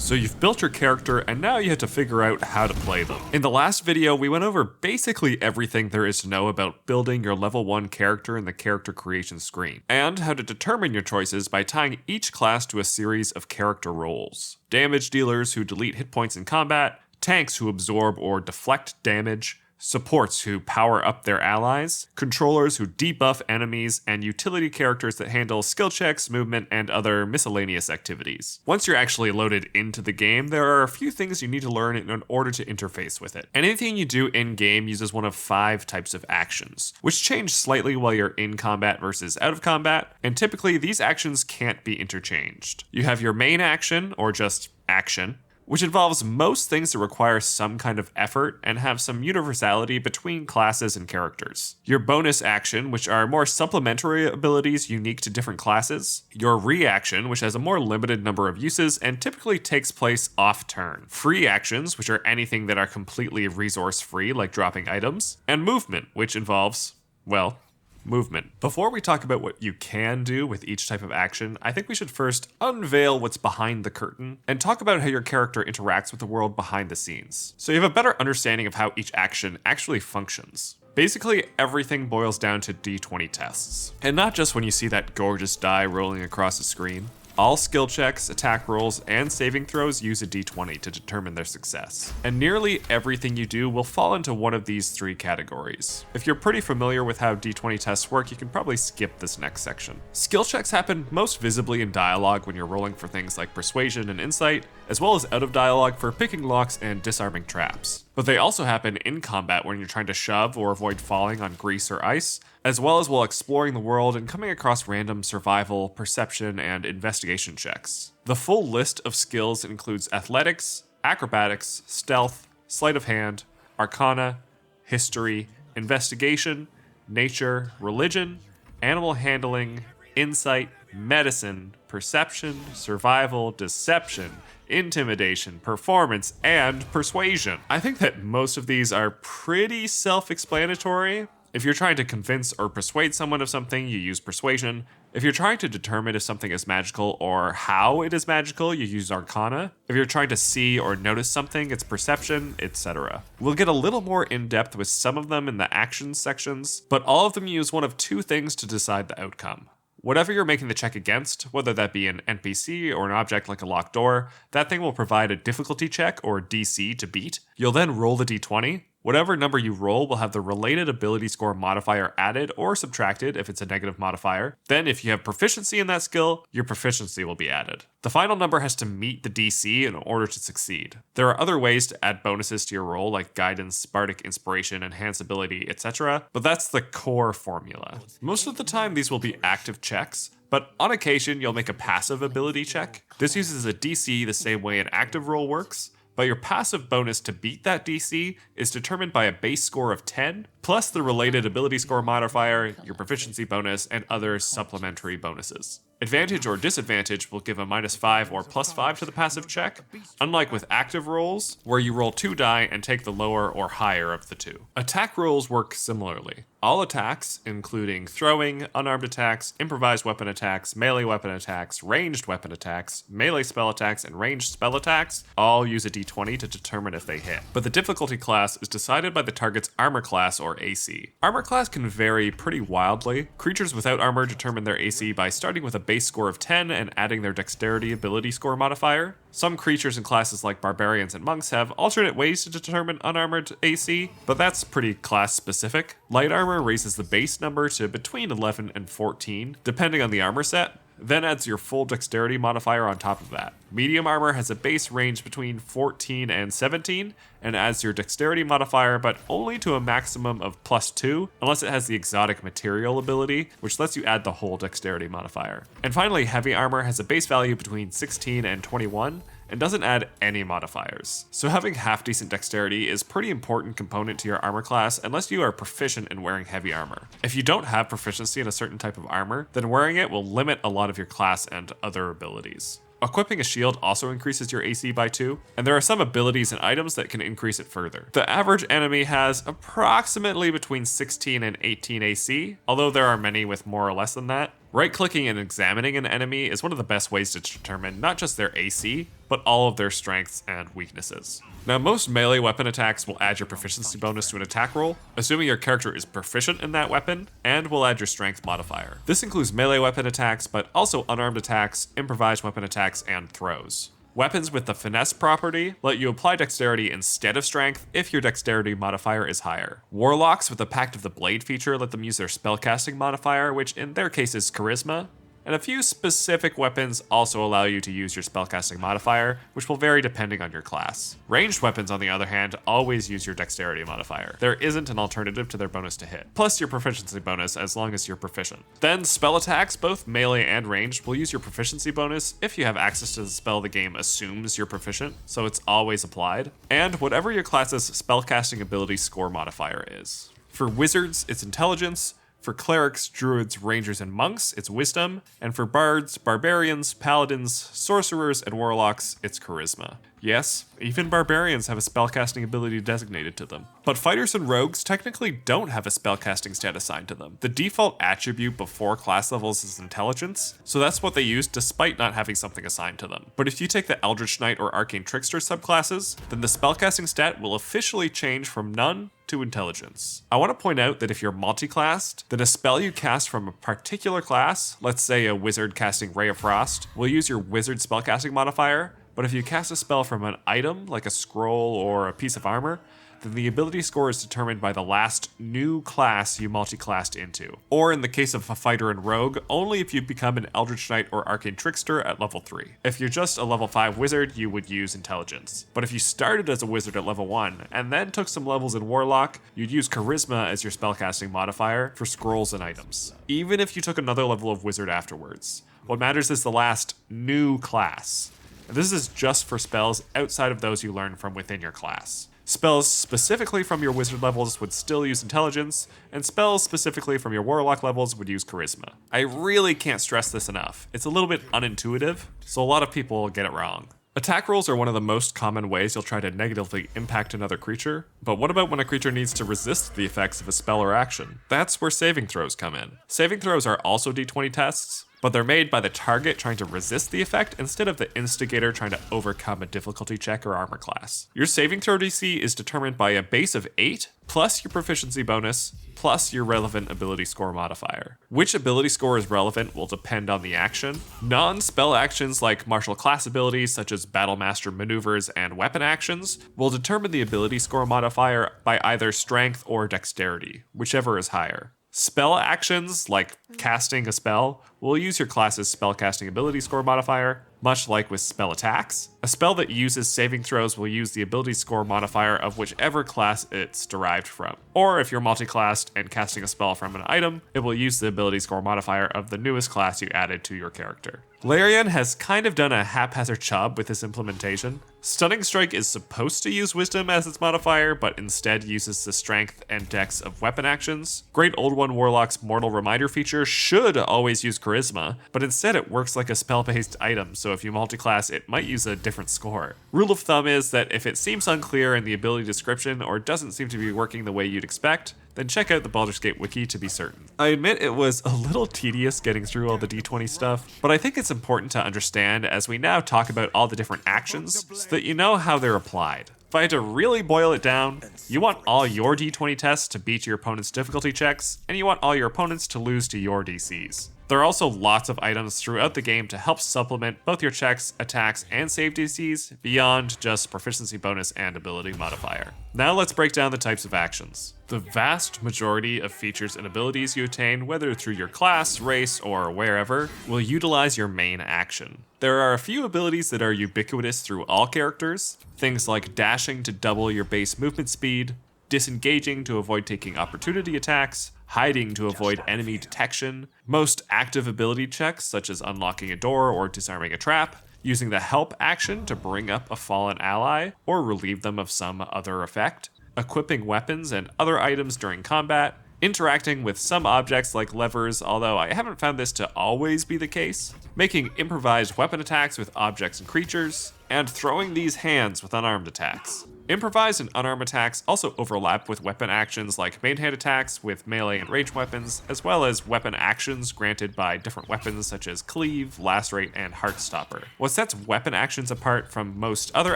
So you've built your character and now you have to figure out how to play them. In the last video, we went over basically everything there is to know about building your level 1 character in the character creation screen, and how to determine your choices by tying each class to a series of character roles. Damage dealers who delete hit points in combat, tanks who absorb or deflect damage, supports who power up their allies, controllers who debuff enemies, and utility characters that handle skill checks, movement, and other miscellaneous activities. Once you're actually loaded into the game, there are a few things you need to learn in order to interface with it. Anything you do in-game uses one of 5 types of actions, which change slightly while you're in combat versus out of combat, and typically these actions can't be interchanged. You have your main action, or just action, which involves most things that require some kind of effort and have some universality between classes and characters. Your bonus action, which are more supplementary abilities unique to different classes. Your reaction, which has a more limited number of uses and typically takes place off-turn. Free actions, which are anything that are completely resource-free, like dropping items. And movement, which involves, well, movement. Before we talk about what you can do with each type of action, I think we should first unveil what's behind the curtain and talk about how your character interacts with the world behind the scenes, so you have a better understanding of how each action actually functions. Basically, everything boils down to D20 tests, and not just when you see that gorgeous die rolling across the screen. All skill checks, attack rolls, and saving throws use a d20 to determine their success. And nearly everything you do will fall into one of these 3 categories. If you're pretty familiar with how d20 tests work, you can probably skip this next section. Skill checks happen most visibly in dialogue when you're rolling for things like persuasion and insight, as well as out of dialogue for picking locks and disarming traps. But they also happen in combat when you're trying to shove or avoid falling on grease or ice, as well as while exploring the world and coming across random survival, perception, and investigation checks. The full list of skills includes athletics, acrobatics, stealth, sleight of hand, arcana, history, investigation, nature, religion, animal handling, insight, medicine, perception, survival, deception, intimidation, performance, and persuasion. I think that most of these are pretty self-explanatory. If you're trying to convince or persuade someone of something, you use persuasion. If you're trying to determine if something is magical or how it is magical, you use arcana. If you're trying to see or notice something, it's perception, etc. We'll get a little more in-depth with some of them in the actions sections, but all of them use one of 2 things to decide the outcome. Whatever you're making the check against, whether that be an NPC or an object like a locked door, that thing will provide a difficulty check or DC to beat. You'll then roll the d20. Whatever number you roll will have the related ability score modifier added or subtracted if it's a negative modifier. Then if you have proficiency in that skill, your proficiency will be added. The final number has to meet the DC in order to succeed. There are other ways to add bonuses to your roll, like guidance, bardic inspiration, enhance ability, etc., but that's the core formula. Most of the time these will be active checks, but on occasion you'll make a passive ability check. This uses a DC the same way an active roll works, but your passive bonus to beat that DC is determined by a base score of 10, plus the related ability score modifier, your proficiency bonus, and other supplementary bonuses. Advantage or disadvantage will give a -5 or +5 to the passive check, unlike with active rolls, where you roll 2 die and take the lower or higher of the 2. Attack rolls work similarly. All attacks, including throwing, unarmed attacks, improvised weapon attacks, melee weapon attacks, ranged weapon attacks, melee spell attacks, and ranged spell attacks, all use a d20 to determine if they hit. But the difficulty class is decided by the target's armor class or AC. Armor class can vary pretty wildly. Creatures without armor determine their AC by starting with a base score of 10 and adding their dexterity ability score modifier. Some creatures and classes like barbarians and monks have alternate ways to determine unarmored AC, but that's pretty class specific. Light armor raises the base number to between 11 and 14, depending on the armor set, then adds your full dexterity modifier on top of that. Medium armor has a base range between 14 and 17, and adds your dexterity modifier, but only to a maximum of +2, unless it has the exotic material ability, which lets you add the whole dexterity modifier. And finally, heavy armor has a base value between 16 and 21, and doesn't add any modifiers. So having half-decent dexterity is a pretty important component to your armor class unless you are proficient in wearing heavy armor. If you don't have proficiency in a certain type of armor, then wearing it will limit a lot of your class and other abilities. Equipping a shield also increases your AC by 2, and there are some abilities and items that can increase it further. The average enemy has approximately between 16 and 18 AC, although there are many with more or less than that. Right-clicking and examining an enemy is one of the best ways to determine not just their AC, but all of their strengths and weaknesses. Now, most melee weapon attacks will add your proficiency bonus to an attack roll, assuming your character is proficient in that weapon, and will add your strength modifier. This includes melee weapon attacks, but also unarmed attacks, improvised weapon attacks, and throws. Weapons with the finesse property let you apply dexterity instead of strength if your dexterity modifier is higher. Warlocks with the Pact of the Blade feature let them use their spellcasting modifier, which in their case is charisma. And a few specific weapons also allow you to use your spellcasting modifier, which will vary depending on your class. Ranged weapons, on the other hand, always use your dexterity modifier. There isn't an alternative to their bonus to hit, plus your proficiency bonus as long as you're proficient. Then spell attacks, both melee and ranged, will use your proficiency bonus if you have access to the spell the game assumes you're proficient, so it's always applied, and whatever your class's spellcasting ability score modifier is. For wizards, it's intelligence. For clerics, druids, rangers, and monks, it's wisdom. And for bards, barbarians, paladins, sorcerers, and warlocks, it's charisma. Yes, even barbarians have a spellcasting ability designated to them. But fighters and rogues technically don't have a spellcasting stat assigned to them. The default attribute before class levels is intelligence, so that's what they use despite not having something assigned to them. But if you take the Eldritch Knight or Arcane Trickster subclasses, then the spellcasting stat will officially change from none to intelligence. I want to point out that if you're multi-classed, then a spell you cast from a particular class, let's say a wizard casting Ray of Frost, will use your wizard spellcasting modifier, but if you cast a spell from an item, like a scroll or a piece of armor, then the ability score is determined by the last new class you multi-classed into. Or in the case of a fighter and rogue, only if you become an Eldritch Knight or Arcane Trickster at level 3. If you're just a level 5 wizard, you would use intelligence. But if you started as a wizard at level 1, and then took some levels in warlock, you'd use charisma as your spellcasting modifier for scrolls and items. Even if you took another level of wizard afterwards. What matters is the last new class. And this is just for spells outside of those you learn from within your class. Spells specifically from your wizard levels would still use intelligence, and spells specifically from your warlock levels would use charisma. I really can't stress this enough. It's a little bit unintuitive, so a lot of people get it wrong. Attack rolls are one of the most common ways you'll try to negatively impact another creature, but what about when a creature needs to resist the effects of a spell or action? That's where saving throws come in. Saving throws are also d20 tests, but they're made by the target trying to resist the effect instead of the instigator trying to overcome a difficulty check or armor class. Your saving throw DC is determined by a base of 8, plus your proficiency bonus, plus your relevant ability score modifier. Which ability score is relevant will depend on the action. Non-spell actions like martial class abilities such as Battle Master maneuvers and weapon actions will determine the ability score modifier by either strength or dexterity, whichever is higher. Spell actions, like casting a spell, will use your class's spellcasting ability score modifier, much like with spell attacks. A spell that uses saving throws will use the ability score modifier of whichever class it's derived from. Or if you're multi-classed and casting a spell from an item, it will use the ability score modifier of the newest class you added to your character. Larian has kind of done a haphazard job with this implementation. Stunning Strike is supposed to use Wisdom as its modifier, but instead uses the strength and dex of weapon actions. Great Old One Warlock's Mortal Reminder feature should always use Charisma, but instead it works like a spell-based item, so if you multi-class, it might use a different score. Rule of thumb is that if it seems unclear in the ability description or doesn't seem to be working the way you'd expect, then check out the Baldur's Gate wiki to be certain. I admit it was a little tedious getting through all the d20 stuff, but I think it's important to understand as we now talk about all the different actions so that you know how they're applied. If I had to really boil it down, you want all your d20 tests to beat your opponent's difficulty checks, and you want all your opponents to lose to your DCs. There are also lots of items throughout the game to help supplement both your checks, attacks, and save DCs beyond just proficiency bonus and ability modifier. Now let's break down the types of actions. The vast majority of features and abilities you attain, whether through your class, race, or wherever, will utilize your main action. There are a few abilities that are ubiquitous through all characters, things like dashing to double your base movement speed, disengaging to avoid taking opportunity attacks, hiding to avoid enemy detection, most active ability checks such as unlocking a door or disarming a trap, using the help action to bring up a fallen ally or relieve them of some other effect, equipping weapons and other items during combat, interacting with some objects like levers, although I haven't found this to always be the case, making improvised weapon attacks with objects and creatures, and throwing these hands with unarmed attacks. Improvised and unarmed attacks also overlap with weapon actions like main hand attacks with melee and ranged weapons, as well as weapon actions granted by different weapons such as Cleave, Lacerate, and Heartstopper. What sets weapon actions apart from most other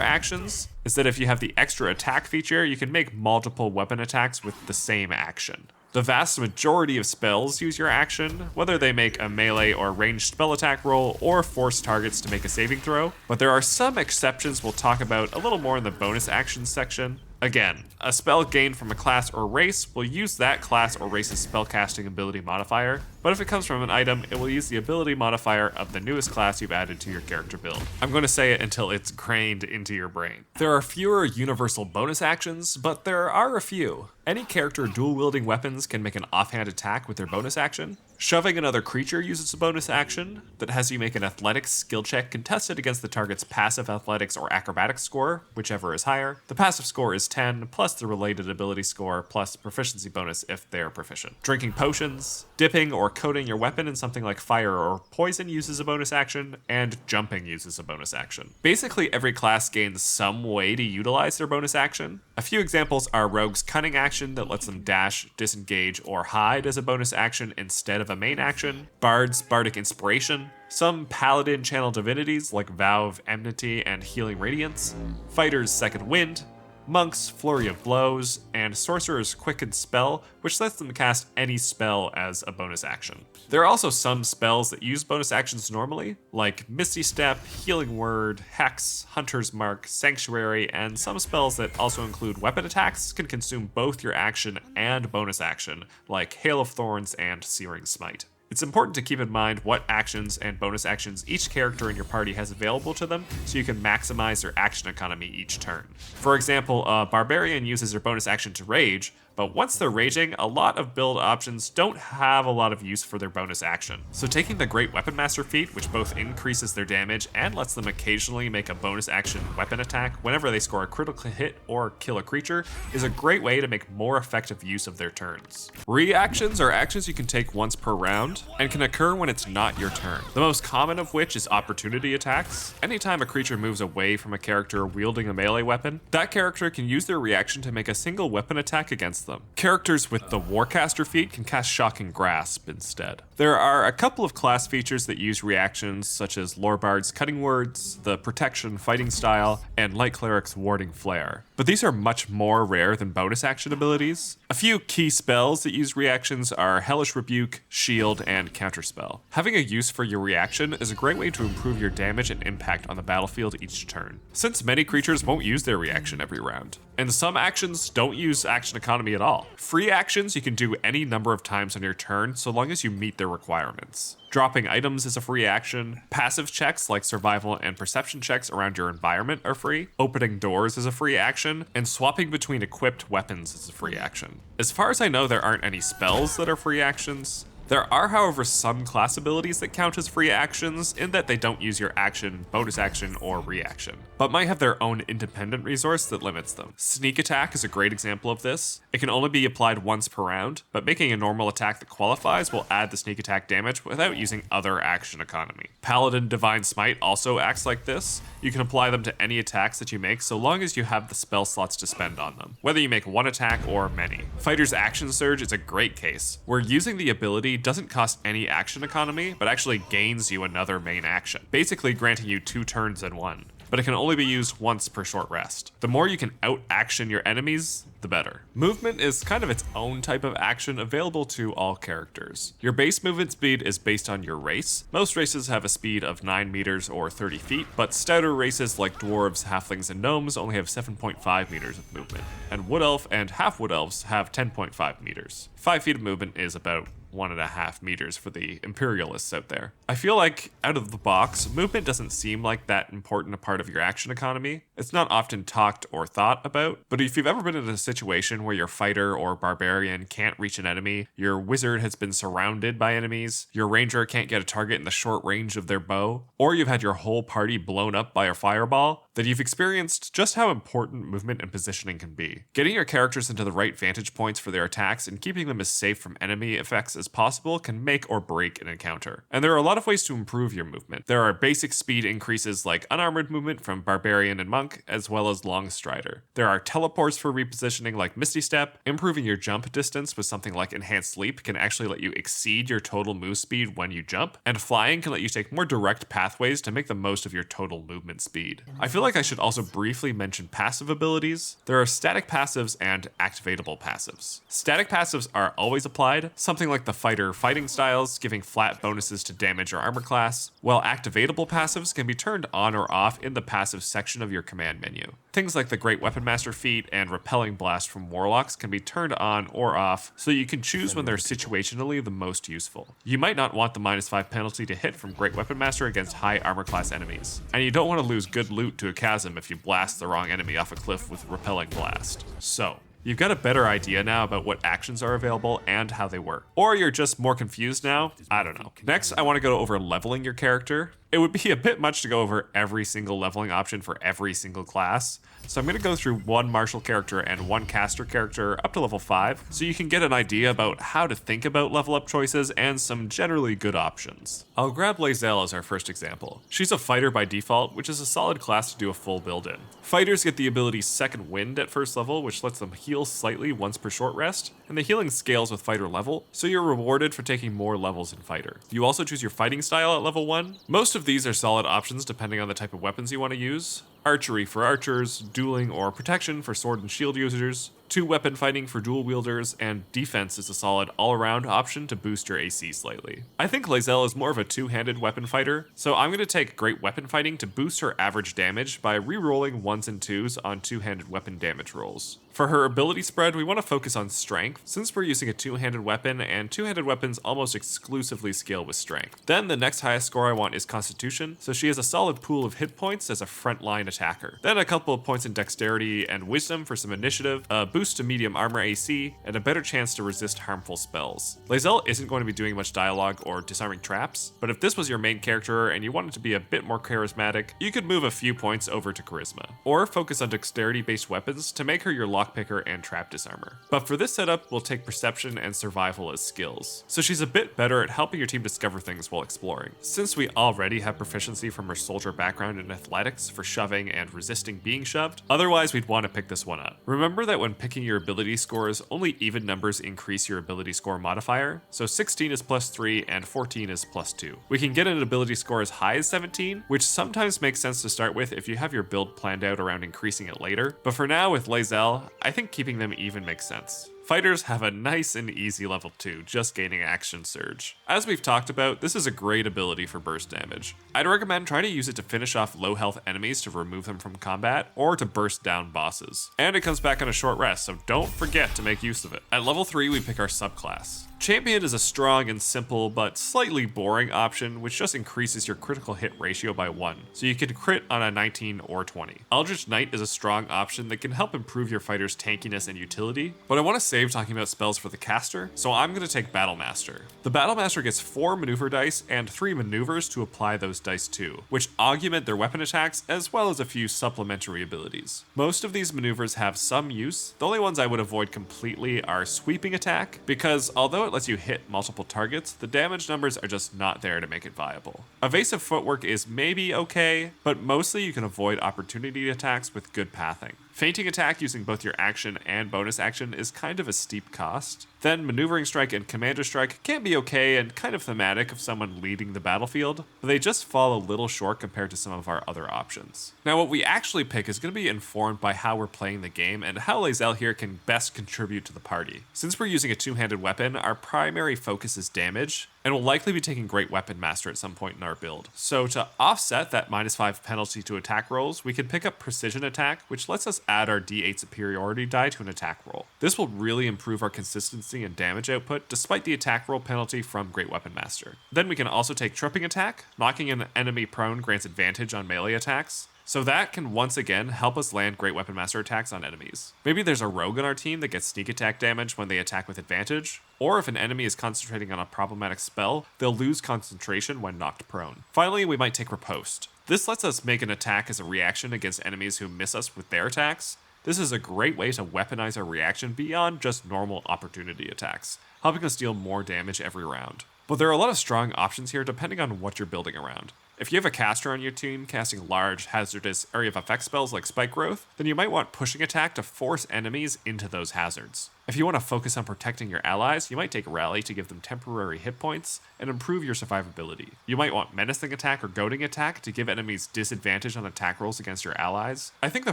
actions is that if you have the extra attack feature, you can make multiple weapon attacks with the same action. The vast majority of spells use your action, whether they make a melee or ranged spell attack roll or force targets to make a saving throw, but there are some exceptions we'll talk about a little more in the bonus actions section. Again, a spell gained from a class or race will use that class or race's spellcasting ability modifier, but if it comes from an item, it will use the ability modifier of the newest class you've added to your character build. I'm going to say it until it's grained into your brain. There are fewer universal bonus actions, but there are a few. Any character dual-wielding weapons can make an offhand attack with their bonus action. Shoving another creature uses a bonus action that has you make an athletics skill check contested against the target's passive athletics or acrobatics score, whichever is higher. The passive score is 10, plus the related ability score, plus proficiency bonus if they're proficient. Drinking potions, dipping or coating your weapon in something like fire or poison uses a bonus action, and jumping uses a bonus action. Basically, every class gains some way to utilize their bonus action. A few examples are Rogue's Cunning action that lets them dash, disengage, or hide as a bonus action instead of a main action, Bard's Bardic Inspiration, some Paladin Channel Divinities like Vow of Enmity and Healing Radiance, Fighter's Second Wind, Monk's Flurry of Blows, and Sorcerer's Quicken Spell, which lets them cast any spell as a bonus action. There are also some spells that use bonus actions normally, like Misty Step, Healing Word, Hex, Hunter's Mark, Sanctuary, and some spells that also include weapon attacks can consume both your action and bonus action, like Hail of Thorns and Searing Smite. It's important to keep in mind what actions and bonus actions each character in your party has available to them so you can maximize their action economy each turn. For example, a Barbarian uses their bonus action to rage, but once they're raging, a lot of build options don't have a lot of use for their bonus action. So taking the Great Weapon Master feat, which both increases their damage and lets them occasionally make a bonus action weapon attack whenever they score a critical hit or kill a creature, is a great way to make more effective use of their turns. Reactions are actions you can take once per round and can occur when it's not your turn. The most common of which is opportunity attacks. Anytime a creature moves away from a character wielding a melee weapon, that character can use their reaction to make a single weapon attack against them. Characters with the Warcaster feat can cast Shocking Grasp instead. There are a couple of class features that use reactions, such as Lorebard's Cutting Words, the Protection Fighting Style, and Light Cleric's Warding Flare. But these are much more rare than bonus action abilities. A few key spells that use reactions are Hellish Rebuke, Shield, and Counterspell. Having a use for your reaction is a great way to improve your damage and impact on the battlefield each turn, since many creatures won't use their reaction every round. And some actions don't use action economy at all. Free actions you can do any number of times on your turn so long as you meet their requirements. Dropping items is a free action. Passive checks like survival and perception checks around your environment are free. Opening doors is a free action. And swapping between equipped weapons is a free action. As far as I know, there aren't any spells that are free actions. There are, however, some class abilities that count as free actions in that they don't use your action, bonus action, or reaction, but might have their own independent resource that limits them. Sneak Attack is a great example of this. It can only be applied once per round, but making a normal attack that qualifies will add the sneak attack damage without using other action economy. Paladin Divine Smite also acts like this. You can apply them to any attacks that you make so long as you have the spell slots to spend on them, whether you make one attack or many. Fighter's Action Surge is a great case, where using the ability doesn't cost any action economy, but actually gains you another main action, basically granting you 2 turns in one. But it can only be used once per short rest. The more you can out-action your enemies, the better. Movement is kind of its own type of action available to all characters. Your base movement speed is based on your race. Most races have a speed of 9 meters or 30 feet, but stouter races like dwarves, halflings, and gnomes only have 7.5 meters of movement, and wood elf and half wood elves have 10.5 meters. 5 feet of movement is about 1.5 meters for the imperialists out there. I feel like, out of the box, movement doesn't seem like that important a part of your action economy. It's not often talked or thought about, but if you've ever been in a situation where your fighter or barbarian can't reach an enemy, your wizard has been surrounded by enemies, your ranger can't get a target in the short range of their bow, or you've had your whole party blown up by a fireball, then you've experienced just how important movement and positioning can be. Getting your characters into the right vantage points for their attacks and keeping them as safe from enemy effects as possible can make or break an encounter. And there are a lot of ways to improve your movement. There are basic speed increases like unarmored movement from Barbarian and Monk, as well as Long Strider. There are teleports for repositioning like Misty Step. Improving your jump distance with something like Enhanced Leap can actually let you exceed your total move speed when you jump, and flying can let you take more direct pathways to make the most of your total movement speed. I feel like I should also briefly mention passive abilities. There are static passives and activatable passives. Static passives are always applied, something like the fighter fighting styles, giving flat bonuses to damage or armor class, while activatable passives can be turned on or off in the passive section of your command menu. Things like the Great Weapon Master feat and Repelling Blast from Warlocks can be turned on or off, so you can choose when they're situationally the most useful. You might not want the -5 penalty to hit from Great Weapon Master against high armor class enemies, and you don't want to lose good loot to a chasm if you blast the wrong enemy off a cliff with Repelling Blast. So, you've got a better idea now about what actions are available and how they work. Or you're just more confused now? I don't know. Next, I want to go over leveling your character. It would be a bit much to go over every single leveling option for every single class, so I'm going to go through one martial character and one caster character up to level 5, so you can get an idea about how to think about level up choices and some generally good options. I'll grab Lae'zel as our first example. She's a fighter by default, which is a solid class to do a full build in. Fighters get the ability Second Wind at first level, which lets them heal slightly once per short rest, and the healing scales with fighter level, so you're rewarded for taking more levels in fighter. You also choose your fighting style at level 1. Most of these are solid options depending on the type of weapons you want to use. Archery for archers, dueling or protection for sword and shield users, 2-weapon fighting for dual wielders, and defense is a solid all-around option to boost your AC slightly. I think Lae'zel is more of a two-handed weapon fighter, so I'm going to take Great Weapon Fighting to boost her average damage by re-rolling 1s and 2s on two-handed weapon damage rolls. For her ability spread, we want to focus on strength, since we're using a two-handed weapon, and two-handed weapons almost exclusively scale with strength. Then the next highest score I want is Constitution, so she has a solid pool of hit points as a frontline attacker. Then a couple of points in Dexterity and Wisdom for some initiative, a boost to medium armor AC, and a better chance to resist harmful spells. Lae'zel isn't going to be doing much dialogue or disarming traps, but if this was your main character and you wanted to be a bit more charismatic, you could move a few points over to Charisma, or focus on Dexterity-based weapons to make her your lockpicker and trap disarmer. But for this setup, we'll take Perception and Survival as skills, so she's a bit better at helping your team discover things while exploring. Since we already have proficiency from her soldier background in athletics for shoving and resisting being shoved, otherwise we'd want to pick this one up. Remember that when picking your ability scores, only even numbers increase your ability score modifier, so 16 is +3 and 14 is +2. We can get an ability score as high as 17, which sometimes makes sense to start with if you have your build planned out around increasing it later, but for now with Lae'zel, I think keeping them even makes sense. Fighters have a nice and easy level 2, just gaining Action Surge. As we've talked about, this is a great ability for burst damage. I'd recommend trying to use it to finish off low health enemies to remove them from combat, or to burst down bosses. And it comes back on a short rest, so don't forget to make use of it. At level 3, we pick our subclass. Champion is a strong and simple but slightly boring option which just increases your critical hit ratio by 1, so you can crit on a 19 or 20. Eldritch Knight is a strong option that can help improve your fighter's tankiness and utility, but I want to save talking about spells for the caster, so I'm going to take Battle Master. The Battle Master gets 4 maneuver dice and 3 maneuvers to apply those dice to, which augment their weapon attacks as well as a few supplementary abilities. Most of these maneuvers have some use. The only ones I would avoid completely are Sweeping Attack, because although it lets you hit multiple targets, the damage numbers are just not there to make it viable. Evasive Footwork is maybe okay, but mostly you can avoid opportunity attacks with good pathing. Feinting Attack using both your action and bonus action is kind of a steep cost. Then Maneuvering Strike and Commander Strike can be okay and kind of thematic of someone leading the battlefield, but they just fall a little short compared to some of our other options. Now what we actually pick is going to be informed by how we're playing the game and how Lae'zel here can best contribute to the party. Since we're using a two-handed weapon, our primary focus is damage, and we'll likely be taking Great Weapon Master at some point in our build. So to offset that -5 penalty to attack rolls, we can pick up Precision Attack, which lets us add our D8 superiority die to an attack roll. This will really improve our consistency and damage output despite the attack roll penalty from Great Weapon Master. Then we can also take Tripping Attack. Knocking an enemy prone grants advantage on melee attacks, so that can once again help us land Great Weapon Master attacks on enemies. Maybe there's a rogue on our team that gets sneak attack damage when they attack with advantage, or if an enemy is concentrating on a problematic spell, they'll lose concentration when knocked prone. Finally, we might take Riposte. This lets us make an attack as a reaction against enemies who miss us with their attacks, This is a great way to weaponize our reaction beyond just normal opportunity attacks, helping us deal more damage every round. But there are a lot of strong options here depending on what you're building around. If you have a caster on your team casting large, hazardous area of effect spells like Spike Growth, then you might want Pushing Attack to force enemies into those hazards. If you want to focus on protecting your allies, you might take Rally to give them temporary hit points and improve your survivability. You might want Menacing Attack or Goading Attack to give enemies disadvantage on attack rolls against your allies. I think the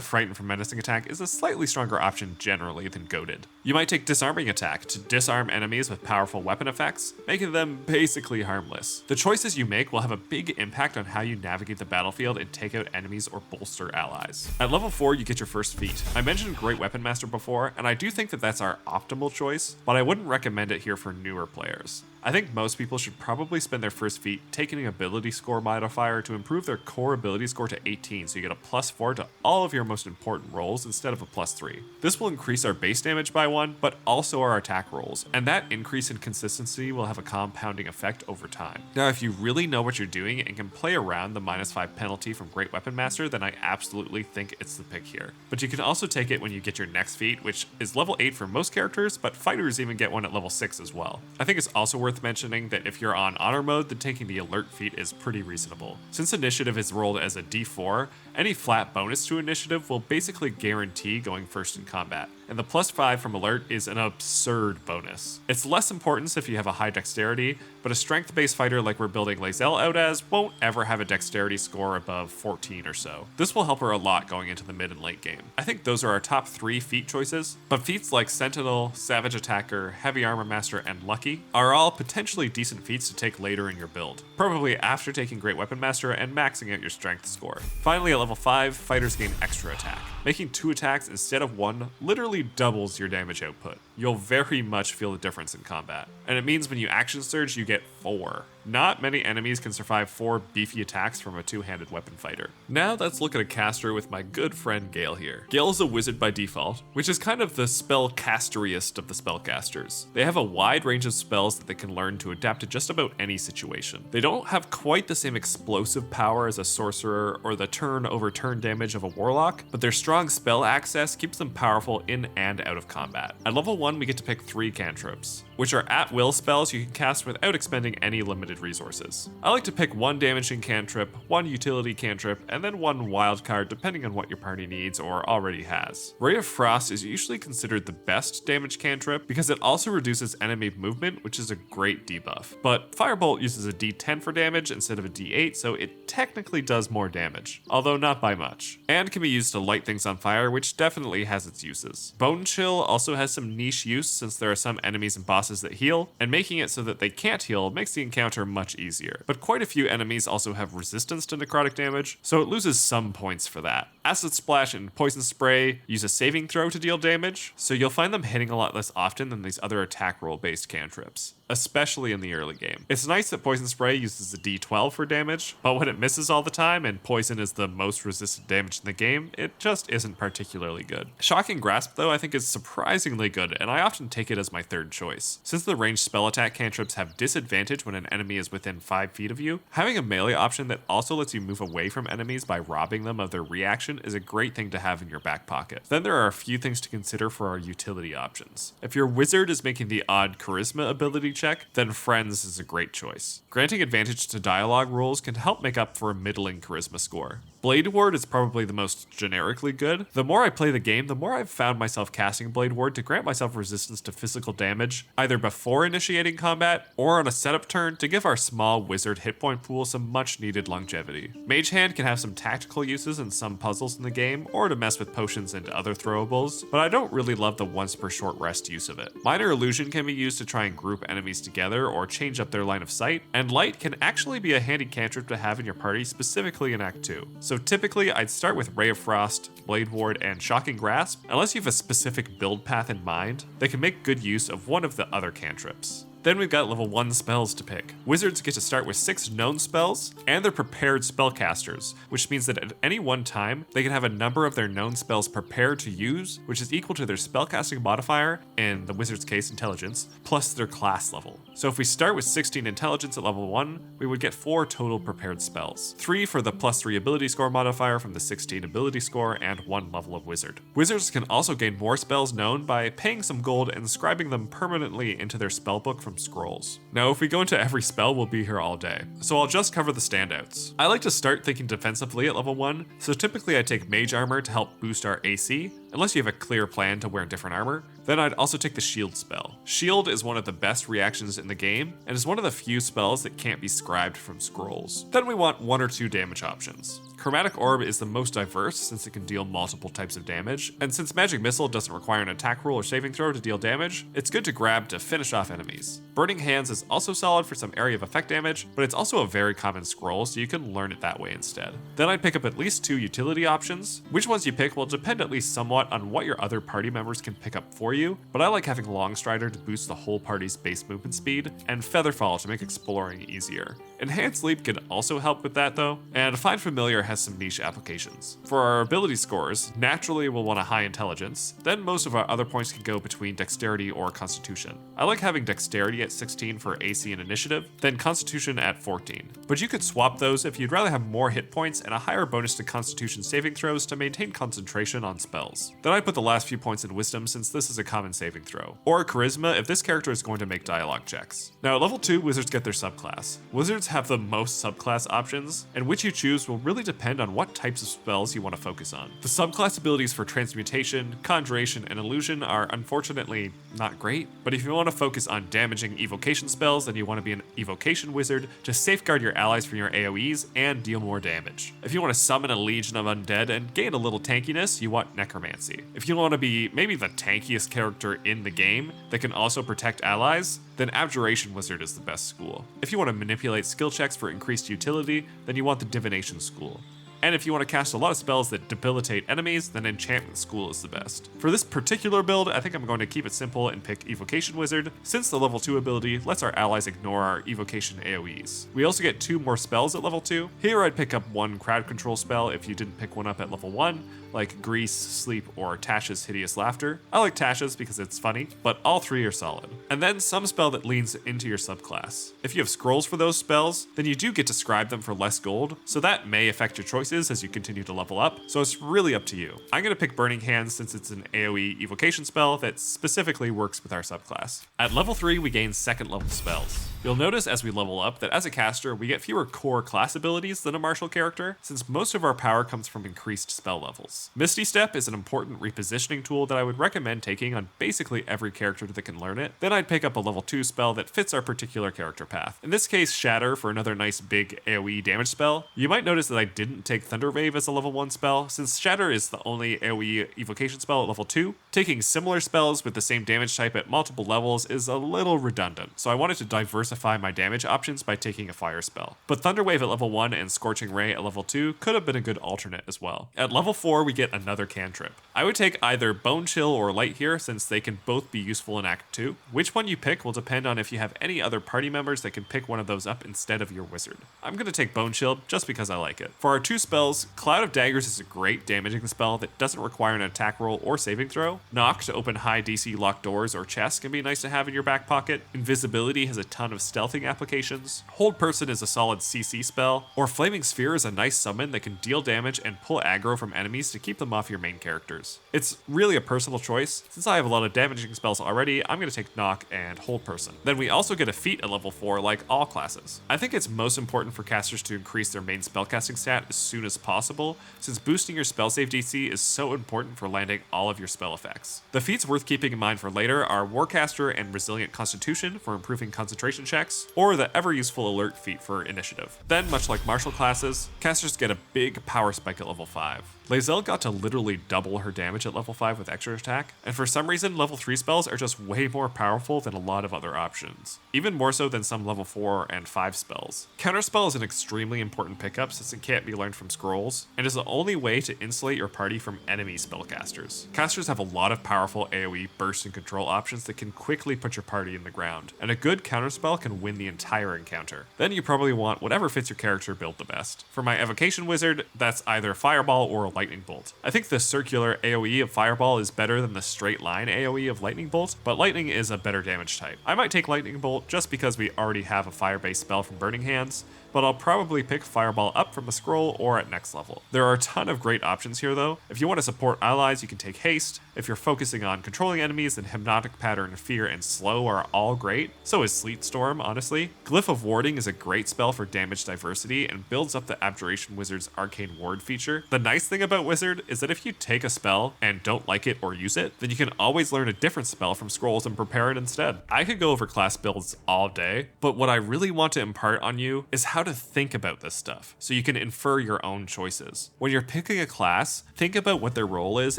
Frighten from Menacing Attack is a slightly stronger option generally than Goaded. You might take Disarming Attack to disarm enemies with powerful weapon effects, making them basically harmless. The choices you make will have a big impact on how you navigate the battlefield and take out enemies or bolster allies. At level 4, you get your first feat. I mentioned Great Weapon Master before, and I do think that that's our optimal choice, but I wouldn't recommend it here for newer players. I think most people should probably spend their first feat taking an ability score modifier to improve their core ability score to 18 so you get a +4 to all of your most important rolls instead of a +3. This will increase our base damage by 1, but also our attack rolls, and that increase in consistency will have a compounding effect over time. Now, if you really know what you're doing and can play around the -5 penalty from Great Weapon Master, then I absolutely think it's the pick here. But you can also take it when you get your next feat, which is level 8 for most characters, but fighters even get one at level 6 as well. I think it's also worth mentioning that if you're on honor mode, then taking the alert feat is pretty reasonable. Since initiative is rolled as a D4, any flat bonus to initiative will basically guarantee going first in combat, and the +5 from alert is an absurd bonus. It's less importance if you have a high dexterity, but a strength-based fighter like we're building Lae'zel out as won't ever have a dexterity score above 14 or so. This will help her a lot going into the mid and late game. I think those are our top 3 feat choices, but feats like Sentinel, Savage Attacker, Heavy Armor Master, and Lucky are all potentially decent feats to take later in your build, probably after taking Great Weapon Master and maxing out your strength score. Finally, at level 5, fighters gain extra attack. Making 2 attacks instead of 1 literally doubles your damage output. You'll very much feel the difference in combat. And it means when you action surge, you get 4. Not many enemies can survive 4 beefy attacks from a 2-handed weapon fighter. Now let's look at a caster with my good friend Gale here. Gale is a wizard by default, which is kind of the spellcasteriest of the spellcasters. They have a wide range of spells that they can learn to adapt to just about any situation. They don't have quite the same explosive power as a sorcerer or the turn-over-turn damage of a warlock, but their strong spell access keeps them powerful in and out of combat. At level 1, we get to pick 3 cantrips, which are at-will spells you can cast without expending any limited resources. I like to pick 1 damaging cantrip, 1 utility cantrip, and then 1 wild card depending on what your party needs or already has. Ray of Frost is usually considered the best damage cantrip because it also reduces enemy movement, which is a great debuff. But Firebolt uses a D10 for damage instead of a D8, so it technically does more damage, although not by much, and can be used to light things on fire, which definitely has its uses. Bone Chill also has some niche use since there are some enemies and bosses that heal, and making it so that they can't heal makes the encounter much easier. But quite a few enemies also have resistance to necrotic damage, so it loses some points for that. Acid Splash and Poison Spray use a saving throw to deal damage, so you'll find them hitting a lot less often than these other attack roll based cantrips, especially in the early game. It's nice that Poison Spray uses a D12 for damage, but when it misses all the time and Poison is the most resistant damage in the game, it just isn't particularly good. Shocking Grasp though I think is surprisingly good, and I often take it as my third choice. Since the ranged spell attack cantrips have disadvantage when an enemy is within 5 feet of you, having a melee option that also lets you move away from enemies by robbing them of their reaction is a great thing to have in your back pocket. Then there are a few things to consider for our utility options. If your wizard is making the odd charisma ability check, then Friends is a great choice. Granting advantage to dialogue rolls can help make up for a middling charisma score. Blade Ward is probably the most generically good. The more I play the game, the more I've found myself casting Blade Ward to grant myself resistance to physical damage, either before initiating combat or on a setup turn to give our small wizard hit point pool some much needed longevity. Mage Hand can have some tactical uses in some puzzles in the game, or to mess with potions and other throwables, but I don't really love the once per short rest use of it. Minor Illusion can be used to try and group enemies together or change up their line of sight, and Light can actually be a handy cantrip to have in your party, specifically in Act 2. So typically I'd start with Ray of Frost, Blade Ward, and Shocking Grasp, unless you have a specific build path in mind that can make good use of one of the other cantrips. Then we've got level 1 spells to pick. Wizards get to start with 6 known spells, and they're prepared spellcasters, which means that at any one time, they can have a number of their known spells prepared to use, which is equal to their spellcasting modifier, in the wizard's case intelligence, plus their class level. So if we start with 16 intelligence at level 1, we would get 4 total prepared spells. 3 for the +3 ability score modifier from the 16 ability score, and 1 level of wizard. Wizards can also gain more spells known by paying some gold and inscribing them permanently into their spellbook from scrolls. Now if we go into every spell, we'll be here all day, so I'll just cover the standouts. I like to start thinking defensively at level 1, so typically I take mage armor to help boost our AC, unless you have a clear plan to wear different armor. Then I'd also take the shield spell. Shield is one of the best reactions in the game, and is one of the few spells that can't be scribed from scrolls. Then we want 1 or 2 damage options. Chromatic Orb is the most diverse since it can deal multiple types of damage, and since Magic Missile doesn't require an attack roll or saving throw to deal damage, it's good to grab to finish off enemies. Burning Hands is also solid for some area of effect damage, but it's also a very common scroll, so you can learn it that way instead. Then I'd pick up at least 2 utility options. Which ones you pick will depend at least somewhat on what your other party members can pick up for you, but I like having Longstrider to boost the whole party's base movement speed, and Featherfall to make exploring easier. Enhanced Leap can also help with that though, and Find Familiar has some niche applications. For our ability scores, naturally we'll want a high intelligence, then most of our other points can go between dexterity or constitution. I like having dexterity at 16 for AC and initiative, then constitution at 14. But you could swap those if you'd rather have more hit points and a higher bonus to constitution saving throws to maintain concentration on spells. Then I put the last few points in wisdom since this is a common saving throw, or charisma if this character is going to make dialogue checks. Now at level 2, wizards get their subclass. Wizards have the most subclass options, and which you choose will really depend on what types of spells you want to focus on. The subclass abilities for transmutation, conjuration, and illusion are unfortunately not great, but if you want to focus on damaging evocation spells, then you want to be an evocation wizard to safeguard your allies from your AoEs and deal more damage. If you want to summon a legion of undead and gain a little tankiness, you want necromancy. If you want to be maybe the tankiest character in the game that can also protect allies, then Abjuration Wizard is the best school. If you want to manipulate skill checks for increased utility, then you want the Divination School. And if you want to cast a lot of spells that debilitate enemies, then Enchantment School is the best. For this particular build, I think I'm going to keep it simple and pick Evocation Wizard, since the level 2 ability lets our allies ignore our evocation AoEs. We also get 2 more spells at level 2. Here I'd pick up 1 crowd control spell if you didn't pick one up at level 1, like Grease, Sleep, or Tasha's Hideous Laughter. I like Tasha's because it's funny, but all 3 are solid. And then some spell that leans into your subclass. If you have scrolls for those spells, then you do get to scribe them for less gold, so that may affect your choices as you continue to level up, so it's really up to you. I'm going to pick Burning Hands since it's an AoE evocation spell that specifically works with our subclass. At level 3, we gain second level spells. You'll notice as we level up that as a caster, we get fewer core class abilities than a martial character, since most of our power comes from increased spell levels. Misty Step is an important repositioning tool that I would recommend taking on basically every character that can learn it. Then I'd pick up a level 2 spell that fits our particular character path. In this case, Shatter for another nice big AoE damage spell. You might notice that I didn't take Thunder Wave as a level 1 spell, since Shatter is the only AoE evocation spell at level 2. Taking similar spells with the same damage type at multiple levels is a little redundant, so I wanted to diversify my damage options by taking a fire spell. But Thunder Wave at level 1 and Scorching Ray at level 2 could have been a good alternate as well. At level 4, we get another cantrip. I would take either Bone Chill or Light here since they can both be useful in Act 2. Which one you pick will depend on if you have any other party members that can pick one of those up instead of your wizard. I'm going to take Bone Chill just because I like it. For our 2 spells, Cloud of Daggers is a great damaging spell that doesn't require an attack roll or saving throw. Knock to open high DC locked doors or chests can be nice to have in your back pocket. Invisibility has a ton of stealthing applications. Hold Person is a solid CC spell, or Flaming Sphere is a nice summon that can deal damage and pull aggro from enemies to keep them off your main characters. It's really a personal choice. Since I have a lot of damaging spells already, I'm going to take Knock and Hold Person. Then we also get a feat at level 4 like all classes. I think it's most important for casters to increase their main spellcasting stat as soon as possible, since boosting your spell save DC is so important for landing all of your spell effects. The feats worth keeping in mind for later are Warcaster and Resilient Constitution for improving concentration checks, or the ever useful Alert feat for initiative. Then, much like martial classes, casters get a big power spike at level 5. Lae'zel got to literally double her damage at level 5 with extra attack, and for some reason level 3 spells are just way more powerful than a lot of other options, even more so than some level 4 and 5 spells. Counterspell is an extremely important pickup since it can't be learned from scrolls, and is the only way to insulate your party from enemy spellcasters. Casters have a lot of powerful AoE burst and control options that can quickly put your party in the ground, and a good counterspell can win the entire encounter. Then you probably want whatever fits your character build the best. For my Evocation Wizard, that's either Fireball or Lightning Bolt. I think the circular AoE of Fireball is better than the straight line AoE of Lightning Bolt, but Lightning is a better damage type. I might take Lightning Bolt just because we already have a fire-based spell from Burning Hands, but I'll probably pick Fireball up from a scroll or at next level. There are a ton of great options here though. If you want to support allies, you can take Haste. If you're focusing on controlling enemies, then Hypnotic Pattern, Fear, and Slow are all great. So is Sleet Storm, honestly. Glyph of Warding is a great spell for damage diversity and builds up the Abjuration Wizard's Arcane Ward feature. The nice thing about Wizard is that if you take a spell and don't like it or use it, then you can always learn a different spell from scrolls and prepare it instead. I could go over class builds all day, but what I really want to impart on you is how to think about this stuff so you can infer your own choices. When you're picking a class, think about what their role is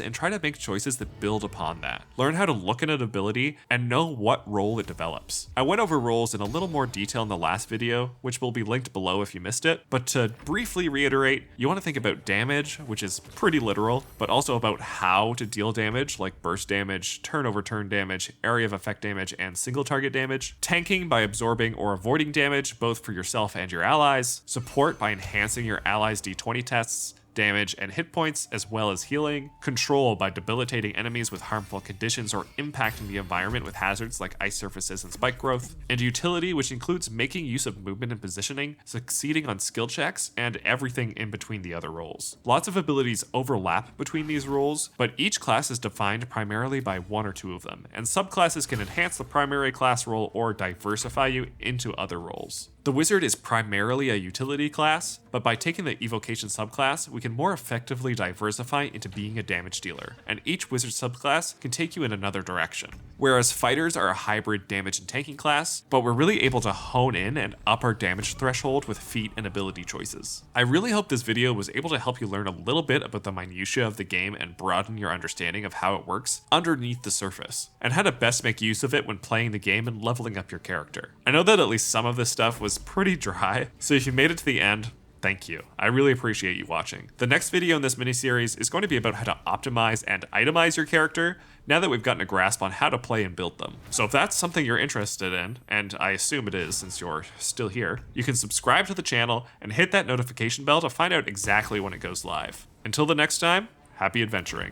and try to make choices that build upon that. Learn how to look at an ability and know what role it develops. I went over roles in a little more detail in the last video, which will be linked below if you missed it, but to briefly reiterate, you want to think about damage, which is pretty literal, but also about how to deal damage, like burst damage, turn over turn damage, area of effect damage, and single target damage. Tanking by absorbing or avoiding damage, both for yourself and your allies. Support by enhancing your allies' d20 tests, damage, and hit points, as well as healing. Control by debilitating enemies with harmful conditions or impacting the environment with hazards like ice surfaces and spike growth. And utility, which includes making use of movement and positioning, succeeding on skill checks, and everything in between the other roles. Lots of abilities overlap between these roles, but each class is defined primarily by one or two of them, and subclasses can enhance the primary class role or diversify you into other roles. The Wizard is primarily a utility class, but by taking the Evocation subclass, we can more effectively diversify into being a damage dealer, and each Wizard subclass can take you in another direction. Whereas Fighters are a hybrid damage and tanking class, but we're really able to hone in and up our damage threshold with feat and ability choices. I really hope this video was able to help you learn a little bit about the minutiae of the game and broaden your understanding of how it works underneath the surface, and how to best make use of it when playing the game and leveling up your character. I know that at least some of this stuff was pretty dry, so if you made it to the end, thank you. I really appreciate you watching. The next video in this miniseries is going to be about how to optimize and itemize your character now that we've gotten a grasp on how to play and build them. So if that's something you're interested in, and I assume it is since you're still here, you can subscribe to the channel and hit that notification bell to find out exactly when it goes live. Until the next time, happy adventuring.